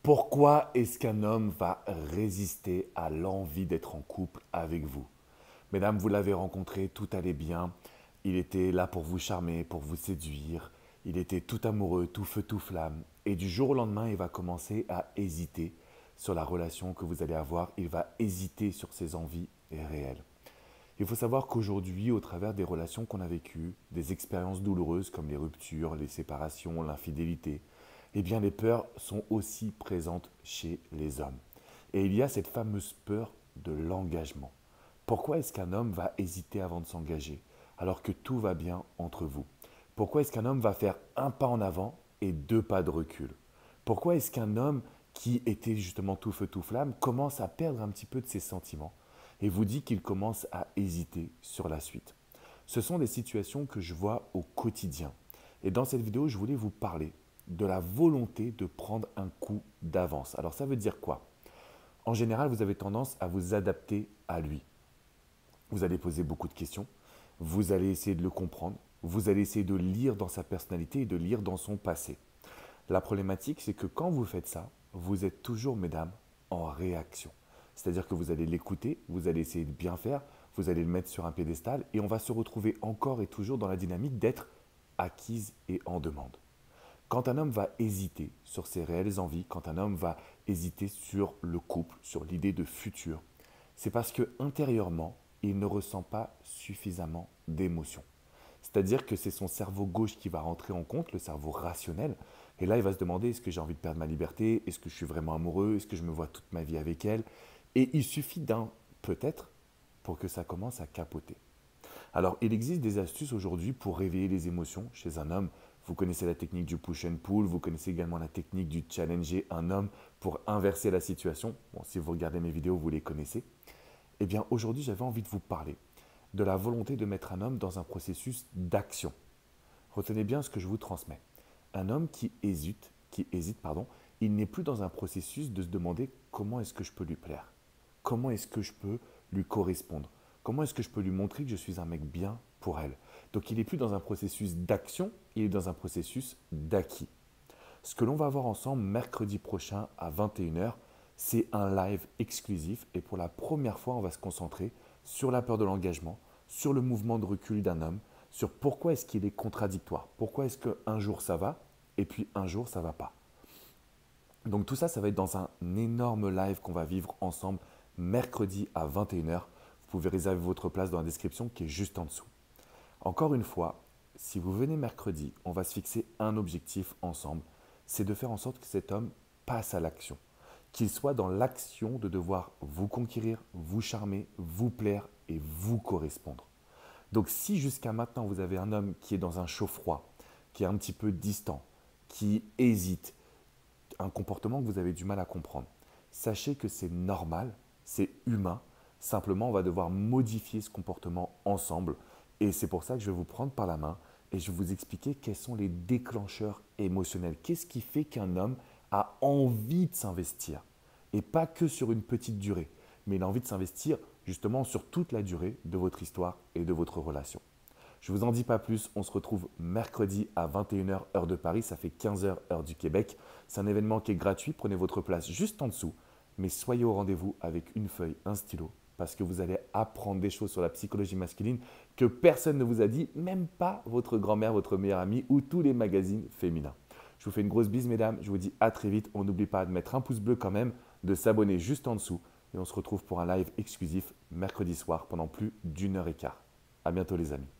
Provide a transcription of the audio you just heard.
Pourquoi est-ce qu'un homme va résister à l'envie d'être en couple avec vous? Mesdames, vous l'avez rencontré, tout allait bien. Il était là pour vous charmer, pour vous séduire. Il était tout amoureux, tout feu, tout flamme. Et du jour au lendemain, il va commencer à hésiter sur la relation que vous allez avoir. Il va hésiter sur ses envies réelles. Il faut savoir qu'aujourd'hui, au travers des relations qu'on a vécues, des expériences douloureuses comme les ruptures, les séparations, l'infidélité, eh bien les peurs sont aussi présentes chez les hommes. Et il y a cette fameuse peur de l'engagement. Pourquoi est-ce qu'un homme va hésiter avant de s'engager alors que tout va bien entre vous? Pourquoi est-ce qu'un homme va faire un pas en avant et deux pas de recul? Pourquoi est-ce qu'un homme qui était justement tout feu tout flamme commence à perdre un petit peu de ses sentiments et vous dit qu'il commence à hésiter sur la suite? Ce sont des situations que je vois au quotidien. Et dans cette vidéo, je voulais vous parler de la volonté de prendre un coup d'avance. Alors ça veut dire quoi? En général, vous avez tendance à vous adapter à lui. Vous allez poser beaucoup de questions, vous allez essayer de le comprendre, vous allez essayer de lire dans sa personnalité et de lire dans son passé. La problématique, c'est que quand vous faites ça, vous êtes toujours, mesdames, en réaction. C'est-à-dire que vous allez l'écouter, vous allez essayer de bien faire, vous allez le mettre sur un piédestal et on va se retrouver encore et toujours dans la dynamique d'être acquise et en demande. Quand un homme va hésiter sur ses réelles envies, quand un homme va hésiter sur le couple, sur l'idée de futur, c'est parce que intérieurement, il ne ressent pas suffisamment d'émotions. C'est-à-dire que c'est son cerveau gauche qui va rentrer en compte, le cerveau rationnel, et là il va se demander est-ce que j'ai envie de perdre ma liberté, est-ce que je suis vraiment amoureux, est-ce que je me vois toute ma vie avec elle, et il suffit d'un peut-être pour que ça commence à capoter. Alors, il existe des astuces aujourd'hui pour réveiller les émotions chez un homme. Vous connaissez la technique du push and pull, vous connaissez également la technique du challenger un homme pour inverser la situation. Bon, si vous regardez mes vidéos, vous les connaissez. Eh bien, aujourd'hui, j'avais envie de vous parler de la volonté de mettre un homme dans un processus d'action. Retenez bien ce que je vous transmets. Un homme qui hésite, il n'est plus dans un processus de se demander comment est-ce que je peux lui plaire, comment est-ce que je peux lui correspondre, comment est-ce que je peux lui montrer que je suis un mec bien pour elle. Donc il n'est plus dans un processus d'action, il est dans un processus d'acquis. Ce que l'on va voir ensemble mercredi prochain à 21h, c'est un live exclusif et pour la première fois, on va se concentrer sur la peur de l'engagement, sur le mouvement de recul d'un homme, sur pourquoi est-ce qu'il est contradictoire, pourquoi est-ce qu'un jour ça va et puis un jour ça va pas. Donc tout ça, ça va être dans un énorme live qu'on va vivre ensemble mercredi à 21h. Vous pouvez réserver votre place dans la description qui est juste en dessous. Encore une fois, si vous venez mercredi, on va se fixer un objectif ensemble, c'est de faire en sorte que cet homme passe à l'action, qu'il soit dans l'action de devoir vous conquérir, vous charmer, vous plaire et vous correspondre. Donc si jusqu'à maintenant vous avez un homme qui est dans un chaud-froid, qui est un petit peu distant, qui hésite, un comportement que vous avez du mal à comprendre, sachez que c'est normal, c'est humain. Simplement, on va devoir modifier ce comportement ensemble. Et c'est pour ça que je vais vous prendre par la main et je vais vous expliquer quels sont les déclencheurs émotionnels. Qu'est-ce qui fait qu'un homme a envie de s'investir? Et pas que sur une petite durée, mais il a envie de s'investir justement sur toute la durée de votre histoire et de votre relation. Je ne vous en dis pas plus, on se retrouve mercredi à 21h heure de Paris, ça fait 15h heure du Québec. C'est un événement qui est gratuit, prenez votre place juste en dessous, mais soyez au rendez-vous avec une feuille, un stylo, parce que vous allez apprendre des choses sur la psychologie masculine que personne ne vous a dit, même pas votre grand-mère, votre meilleure amie ou tous les magazines féminins. Je vous fais une grosse bise mesdames, je vous dis à très vite, on n'oublie pas de mettre un pouce bleu quand même, de s'abonner juste en dessous et on se retrouve pour un live exclusif mercredi soir pendant plus d'1h15. À bientôt les amis.